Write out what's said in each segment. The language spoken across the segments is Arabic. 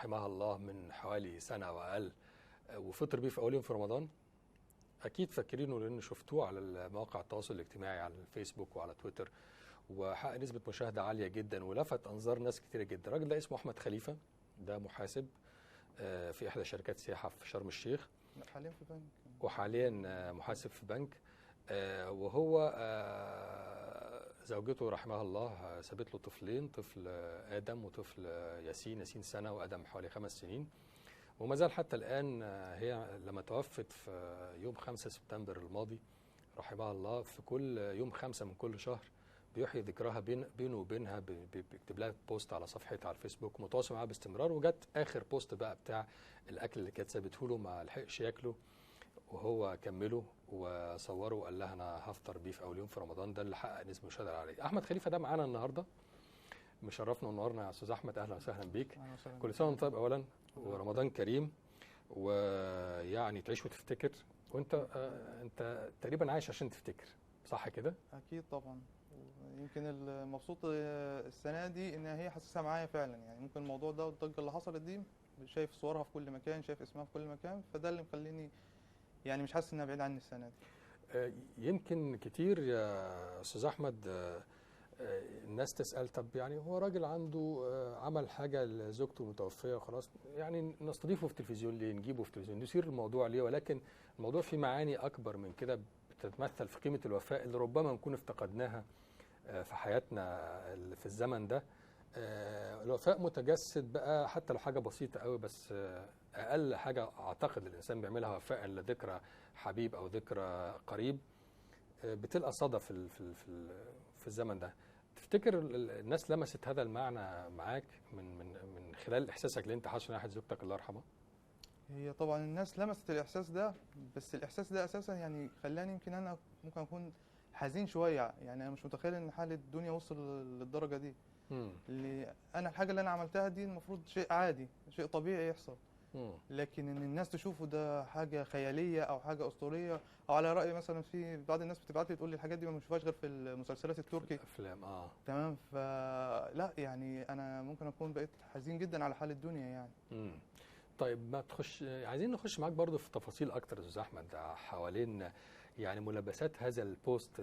رحمها الله من حوالي سنة وأقل، وفطر بيه في أول يوم في رمضان. أكيد فاكرينه لأن شفتوه على مواقع التواصل الاجتماعي على الفيسبوك وعلى تويتر، وحقق نسبة مشاهدة عالية جدا ولفت أنظار ناس كتيرة جدا. الراجل ده اسمه أحمد خليفة، ده محاسب في إحدى شركات السياحة في شرم الشيخ، حاليا في بنك، وحاليا محاسب في بنك. وهو زوجته رحمها الله سابت له طفلين، طفل آدم وطفل ياسين سنة وآدم حوالي 5 سنين، وما زال حتى الآن. هي لما توفت في يوم 5 سبتمبر الماضي رحمها الله، في كل يوم 5 من كل شهر بيحيي ذكرها بينه وبينها، بيكتب لها بوست على صفحتها على الفيسبوك، متواصل معاها باستمرار. وجت آخر بوست بقى بتاع الأكل اللي كانت سابته له ما لحقش ياكله، وهو كمله وصوره وقال لها انا هفطر بيه في اول يوم في رمضان. ده اللي حقق نسبه مشاهده عاليه. احمد خليفه ده معانا النهارده، مشرفنا ونورنا يا استاذ احمد، اهلا وسهلا بيك. كل سنه وانت طيب اولا، ورمضان كريم، ويعني تعيش وتفتكر. وانت انت تقريبا عايش عشان تفتكر، صح كده؟ اكيد طبعا. يمكن المبسوط السنه دي ان هي حاسسها معايا فعلا، يعني ممكن الموضوع ده والضجه اللي حصلت دي شايف صورها في كل مكان، شايف اسمها في كل مكان، فده اللي مخليني يعني مش حاسس انها بعيد عني السنه دي. يمكن كتير يا استاذ احمد الناس تسال، طب يعني هو راجل عنده عمل حاجه لزوجته متوفيه وخلاص، يعني نستضيفه في التلفزيون ليه؟ نجيبه في التلفزيون، نثير الموضوع ليه؟ ولكن الموضوع فيه معاني اكبر من كده، بتتمثل في قيمه الوفاء اللي ربما نكون افتقدناها في حياتنا في الزمن ده. الوفاء متجسد بقى حتى لو حاجه بسيطه قوي، بس اقل حاجه اعتقد الانسان بيعملها وفاء لذكرى حبيب او ذكرى قريب بتلقى صدى في الزمن ده. تفتكر الناس لمست هذا المعنى معاك من خلال احساسك اللي انت حاسه ناحيه زوجتك الله يرحمها؟ هي طبعا الناس لمست الاحساس ده، بس الاحساس ده اساسا يعني خلاني يمكن انا ممكن اكون حزين شويه، يعني انا مش متخيل ان حال الدنيا وصل للدرجه دي. اللي انا الحاجه اللي انا عملتها دي المفروض شيء عادي، شيء طبيعي يحصل. لكن ان الناس تشوفه ده حاجه خياليه او حاجه اسطوريه، او على راي مثلا في بعض الناس بتبعت لي تقول لي الحاجات دي ما بنشوفهاش غير في المسلسلات التركي، الافلام. تمام. فلا يعني انا ممكن اكون بقيت حزين جدا على حال الدنيا يعني. طيب ما تخش، عايزين نخش معاك برضو في تفاصيل اكتر يا استاذ احمد حوالين يعني ملابسات هذا البوست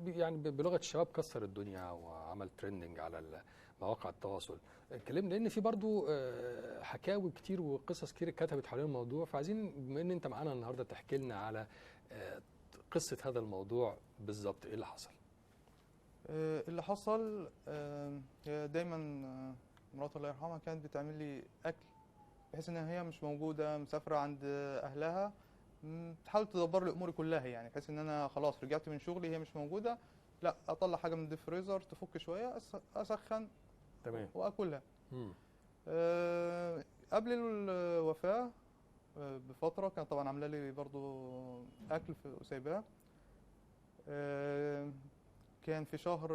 يعني بلغه الشباب كسر الدنيا وعمل ترندنج على مواقع التواصل. كلمنا لان في برضو حكاوي كتير وقصص كتير اتكتبت حوالين الموضوع، فعايزين بما ان انت معانا النهارده تحكي لنا على قصه هذا الموضوع بالظبط، ايه اللي حصل؟ اللي حصل هي دايما مراتي الله يرحمها كانت بتعمل لي اكل، بحيث ان هي مش موجوده مسافره عند اهلها، تحاول تدبر لي اموري كلها، يعني بحيث ان انا خلاص رجعت من شغلي هي مش موجوده، لا اطلع حاجه من الديب فريزر تفك شويه اسخن تمام واكلها. قبل الوفاه بفتره كانت طبعا عامله لي برضو اكل وسايباه. كان في شهر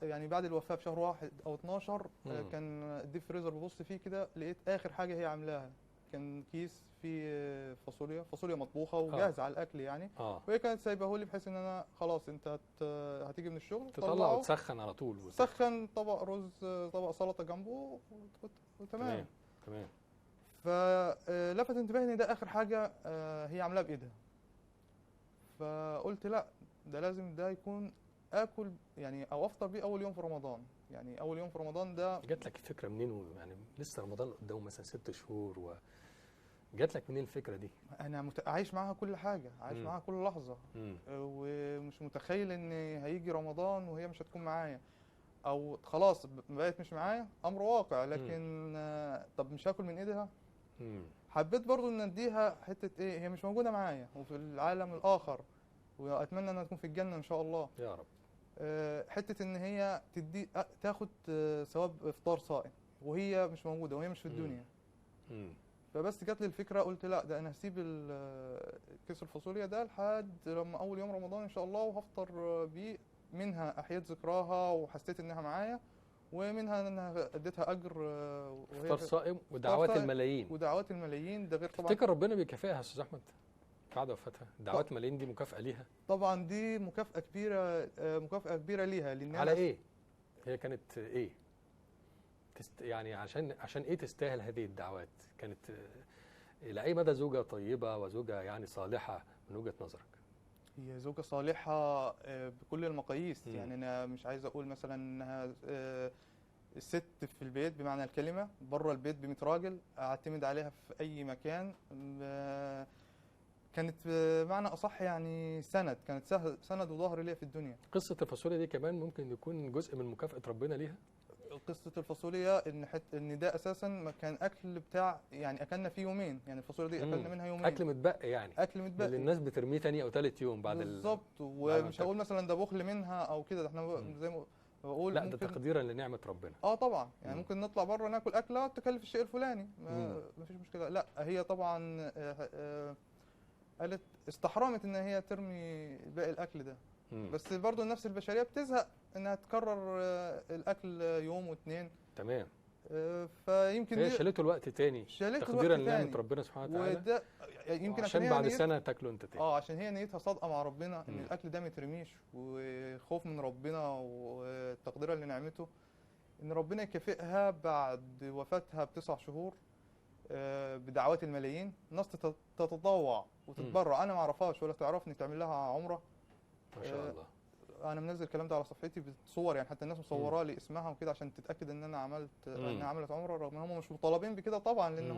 يعني بعد الوفاه بشهر 1 أو 12 كان الديب فريزر ببص فيه كده لقيت اخر حاجه هي عاملاها كان كيس فيه فاصوليا مطبوخه وجاهزه على الاكل يعني. وهي كانت سايباه لي بحيث ان انا خلاص انت هتيجي من الشغل تطلع وتسخن على طول، تسخن طبق رز طبق سلطه جنبه وتمام. تمام. فلفت انتباهي ان ده اخر حاجه هي عاملاها بايدها، فقلت لا ده لازم ده يكون اكل يعني او افطر بيه اول يوم في رمضان. يعني اول يوم في رمضان ده جات لك الفكره منين؟ يعني لسه رمضان قدامه مثلا 6 شهور، جات لك منين الفكره دي؟ انا عايش معاها كل حاجه، عايش معاها كل لحظه، ومش متخيل ان هيجي رمضان وهي مش هتكون معايا، او خلاص بقت مش معايا، امر واقع. لكن طب مش هاكل من ايدها. حبيت برضو ان اديها حته ايه، هي مش موجوده معايا وفي العالم الاخر، واتمنى انها تكون في الجنه ان شاء الله يا رب. حته ان هي تاخد ثواب افطار صائم وهي مش موجوده وهي مش في الدنيا. فبس جات لي الفكره، قلت لا ده انا هسيب كيس الفاصوليا ده لحد لما اول يوم رمضان ان شاء الله، وهفطر بيه. منها احييت ذكراها وحسيت انها معايا، ومنها انها اديتها اجر افطار صائم ودعوات الملايين. ودعوات الملايين ده غير طبعا. تفتكر ربنا بيكافئها يا استاذ احمد بعد وفاتها؟ دعوات الملايين دي مكافاه ليها؟ طبعا دي مكافاه كبيره، مكافاه كبيره ليها. على ايه؟ هي كانت ايه؟ يعني عشان ايه تستاهل هذه الدعوات؟ كانت الى اي مدى زوجه طيبه وزوجه يعني صالحه من وجهه نظرك؟ هي زوجة صالحة بكل المقاييس. يعني أنا مش عايز أقول مثلا إنها الست في البيت بمعنى الكلمة، بره البيت ب100 راجل أعتمد عليها في أي مكان. كانت بمعنى أصح يعني كانت سند وظهر ليا في الدنيا. قصه الفاصوليا دي كمان ممكن يكون جزء من مكافاه ربنا ليها. قصة الفاصوليا إن ده أساسا كان أكل بتاع، يعني أكلنا فيه يومين، يعني الفاصوليا دي أكلنا منها يومين. اكل متبقي يعني. أكل متبقي اللي الناس بترميه تاني او ثالث يوم بعد بالظبط. ومش هقول مثلا ده بخل منها أو كده، ده احنا زي ما بقول لا، ممكن ده تقديرا لنعمة ربنا. طبعا يعني ممكن نطلع بره ناكل أكلة تكلف الشيء الفلاني، ما فيش مشكلة. لا هي طبعا قالت استحرمت إن هي ترمي باقي الأكل ده. بس برضو النفس البشرية بتزهق إنها تكرر الأكل يوم واثنين. تمام. فيمكن هي شالته الوقت تاني تقديرا لنعمة ربنا سبحانه وتعالى، وده يمكن عشان بعد سنة تاكله انت تاني. عشان هي نيتها صادقة مع ربنا ان الاكل ده ما يترميش، وخوف من ربنا وتقديرا لنعمته ان ربنا يكافئها بعد وفاتها ب9 شهور بدعوات الملايين. ناس تتطوع وتتبرع، انا ما اعرفهاش ولا تعرفني، تعمل لها عمرة ما شاء الله. انا منزل الكلام ده على صفحتي بتصور، يعني حتى الناس مصوره لي اسمها وكده عشان تتاكد ان انا عملت عمره، رغم ان هم مش مطالبين بكده طبعا، لان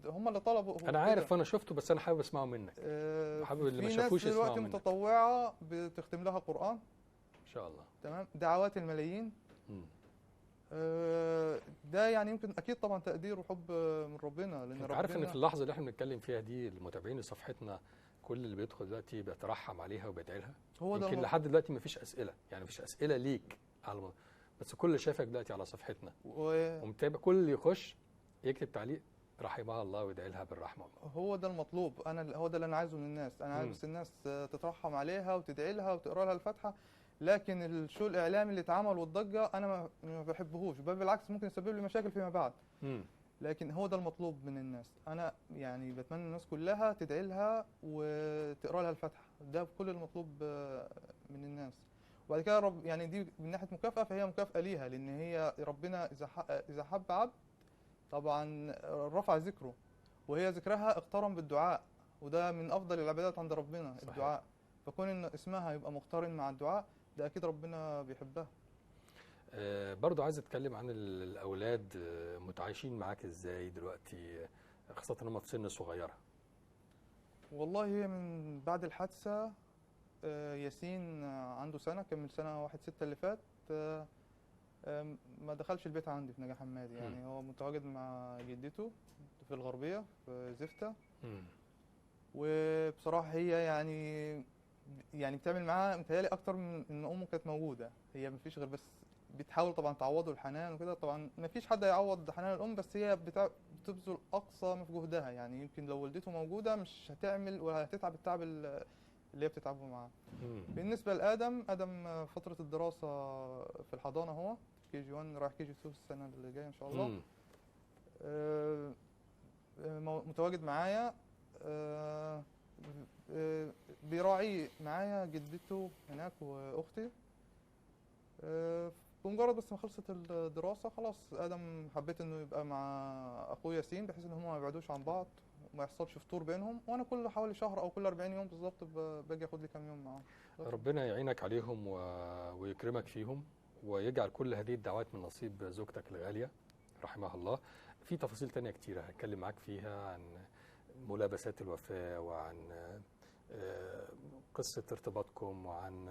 هم اللي طلبوا. انا عارف وانا شفته، بس انا حابب اسمعه منك. حابب اللي ما شافوش يسمعوا منك. في ناس دلوقتي متطوعه بتختم لها قران ان شاء الله. تمام. دعوات الملايين. ده يعني يمكن اكيد طبعا تقدير وحب من ربنا، لان ربنا عارف ان في اللحظه اللي احنا بنتكلم فيها دي المتابعين لصفحتنا كل اللي بيدخل دلوقتي بيترحم عليها وبيدعي لها. يمكن لحد دلوقتي مفيش اسئله، يعني مفيش اسئله ليك على بس كل اللي شافك دلوقتي على صفحتنا ومتابع، كل اللي يخش يكتب تعليق رحمها الله ويدعي لها بالرحمه. هو ده المطلوب، هو ده اللي انا عايزه من الناس. انا عايز الناس تترحم عليها وتدعي لها وتقرا لها الفاتحه. لكن الشو الاعلامي اللي اتعمل والضجه انا ما بحبهوش، بل بالعكس ممكن يسبب لي مشاكل فيما بعد. لكن هو ده المطلوب من الناس. انا يعني بتمنى الناس كلها تدعي لها وتقرا لها الفاتحه، ده كل المطلوب من الناس. وبعد كده يعني دي من ناحيه مكافاه، فهي مكافاه ليها، لان هي ربنا اذا حب عبد طبعا رفع ذكره، وهي ذكرها اقترن بالدعاء، وده من افضل العبادات عند ربنا. صحيح. الدعاء، فكون ان اسمها يبقى مقترن مع الدعاء ده اكيد ربنا بيحبها. برضو عايز اتكلم عن الاولاد، متعايشين معاك ازاي دلوقتي، خاصه ان هم في سن صغيره؟ والله من بعد الحادثه ياسين عنده سنه، كمل سنه 1/6 اللي فات، ما دخلش البيت عندي في نجا حمادي. يعني هو متواجد مع جدته في الغربيه في زفته. وبصراحه هي يعني بتعمل معاه متهيألي اكتر من ان امه كانت موجوده. هي مفيش غير بس بتحاول طبعا تعوضه الحنان وكده. طبعا مفيش حد هيعوض حنان الام، بس هي بتبذل اقصى ما في جهدها. يعني يمكن لو والدته موجوده مش هتعمل ولا هتتعب التعب اللي هي بتتعبه معاه. بالنسبه لادم، فتره الدراسه في الحضانه، هو KG 1 رايح KG 2 السنه اللي جايه ان شاء الله. متواجد معايا، بيراعي معايا جدته هناك واختي. بمجرد بس ما خلصت الدراسه خلاص ادم حبيت انه يبقى مع اخويا ياسين، بحيث ان هم ما يبعدوش عن بعض وما يحصلش فطور بينهم. وانا كل حوالي شهر او كل 40 يوم بالظبط باجي اخد لي كام يوم معاهم. ربنا يعينك عليهم ويكرمك فيهم، ويجعل كل هذه الدعوات من نصيب زوجتك الغاليه رحمها الله. في تفاصيل تانية كتيره هتكلم معاك فيها عن ملابسات الوفاه، وعن قصة ارتباطكم، وعن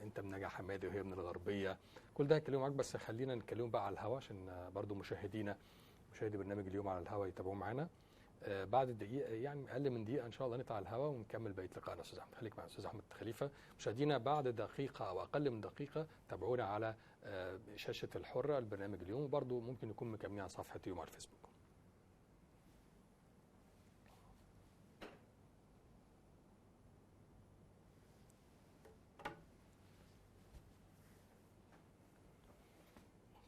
انت من نجا حمادي وهي من الغربية. كل ده هنتكلم معاك، بس خلينا نتكلم بقى على الهوا عشان برضو مشاهدي برنامج اليوم على الهوا يتابعوا معانا. بعد دقيقة، يعني أقل من دقيقة إن شاء الله نطلع على الهوا ونكمل بقية لقائنا. أستاذ أحمد، خليك مع أستاذ أحمد خليفة. مشاهدينا بعد دقيقة أو أقل من دقيقة تابعونا على شاشة الحرة البرنامج اليوم، وبرضو ممكن نكون مكملين على صفحة اليوم على الفيسبوك.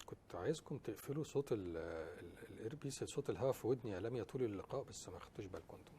كنت عايزكم تقفلوا صوت الايربيس، صوت الهواء في ودني لم يطول اللقاء، بس ما خدتوش بالكم انتم.